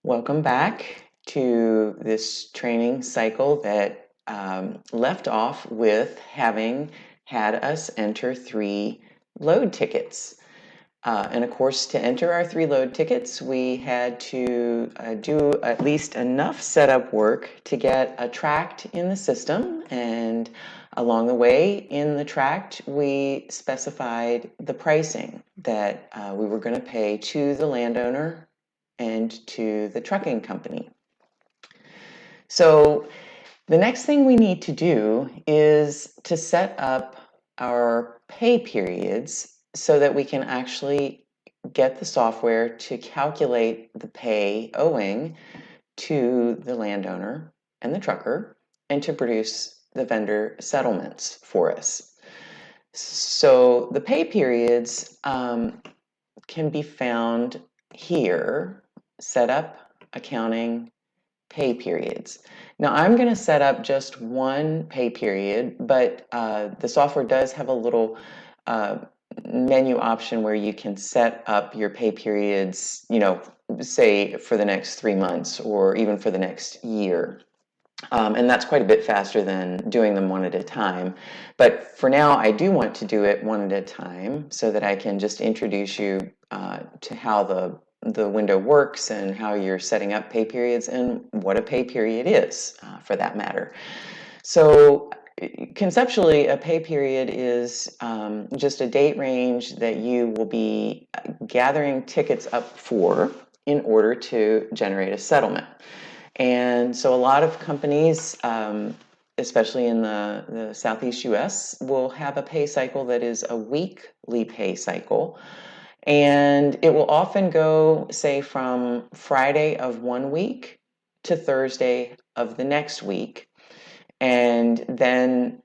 Welcome back to this training cycle that left off with having had us enter 3 load tickets. And of course, to enter our 3 load tickets, we had to do at least enough setup work to get a tract in the system. And along the way in the tract, we specified the pricing that we were going to pay to the landowner and to the trucking company. So the next thing we need to do is to set up our pay periods so that we can actually get the software to calculate the pay owing to the landowner and the trucker and to produce the vendor settlements for us. So the pay periods can be found here. Setup, accounting, pay periods. Now I'm going to set up just one pay period, but the software does have a little menu option where you can set up your pay periods, say for the next 3 months or even for the next year. And that's quite a bit faster than doing them one at a time. But for now, I do want to do it one at a time so that I can just introduce you to how the window works and how you're setting up pay periods and what a pay period is, for that matter. So conceptually, a pay period is just a date range that you will be gathering tickets up for in order to generate a settlement. And so a lot of companies, especially in the Southeast US, will have a pay cycle that is a weekly pay cycle. And it will often go, say, from Friday of one week to Thursday of the next week. And then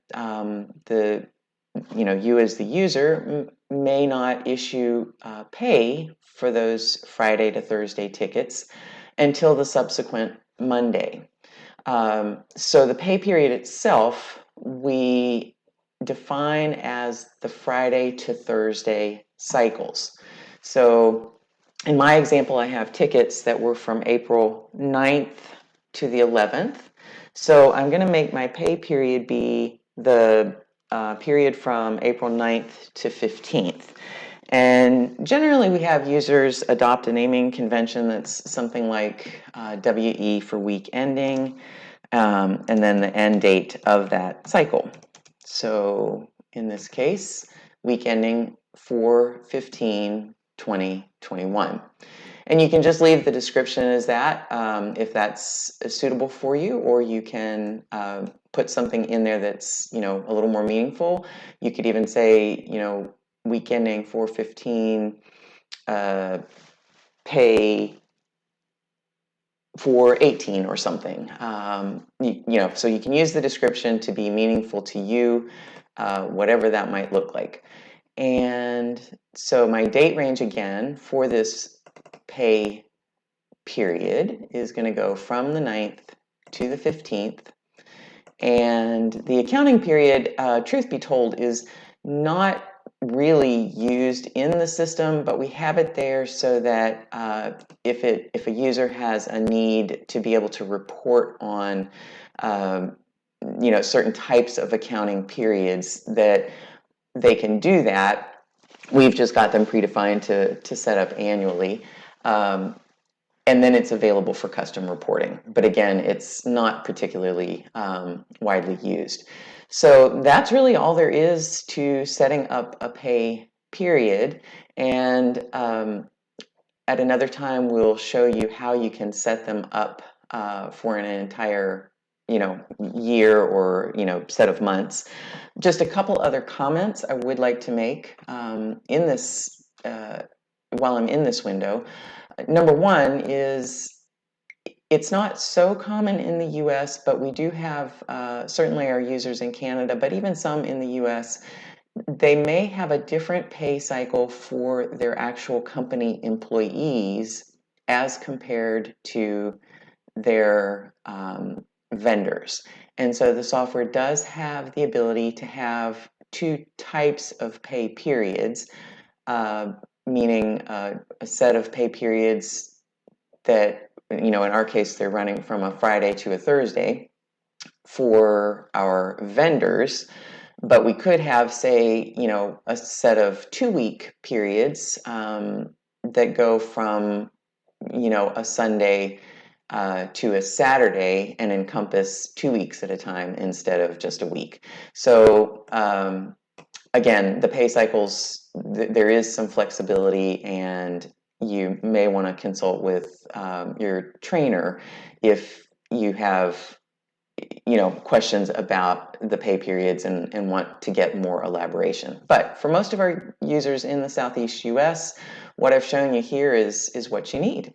you as the user may not issue pay for those Friday to Thursday tickets until the subsequent Monday. So the pay period itself, we define as the Friday to Thursday cycles. So in my example, I have tickets that were from April 9th to the 11th. So I'm going to make my pay period be the period from April 9th to 15th. And generally, we have users adopt a naming convention that's something like WE for week ending, and then the end date of that cycle. So in this case, week ending 4/15/2021. And you can just leave the description as that if that's suitable for you, or you can put something in there that's a little more meaningful. You could even say week ending 4/15, pay 4/18 or something. So you can use the description to be meaningful to you, whatever that might look like. And so my date range again for this pay period is going to go from the 9th to the 15th. And the accounting period, truth be told, is not really used in the system, but we have it there so that if a user has a need to be able to report on certain types of accounting periods, that they can do that. We've just got them predefined to set up annually. And then it's available for custom reporting. But again, it's not particularly widely used. So that's really all there is to setting up a pay period. And at another time, we'll show you how you can set them up for an entire year or set of months. Just a couple other comments I would like to make in this while I'm in this window. Number one is it's not so common in the US, but we do have certainly our users in Canada, but even some in the US, they may have a different pay cycle for their actual company employees as compared to their vendors. And so the software does have the ability to have 2 types of pay periods, meaning a set of pay periods that in our case, they're running from a Friday to a Thursday for our vendors, but we could have, say, a set of 2-week periods that go from, a Sunday to a Saturday and encompass 2 weeks at a time instead of just a week. So again, the pay cycles, there is some flexibility, and you may want to consult with your trainer if you have questions about the pay periods and want to get more elaboration. But for most of our users in the Southeast US, what I've shown you here is what you need.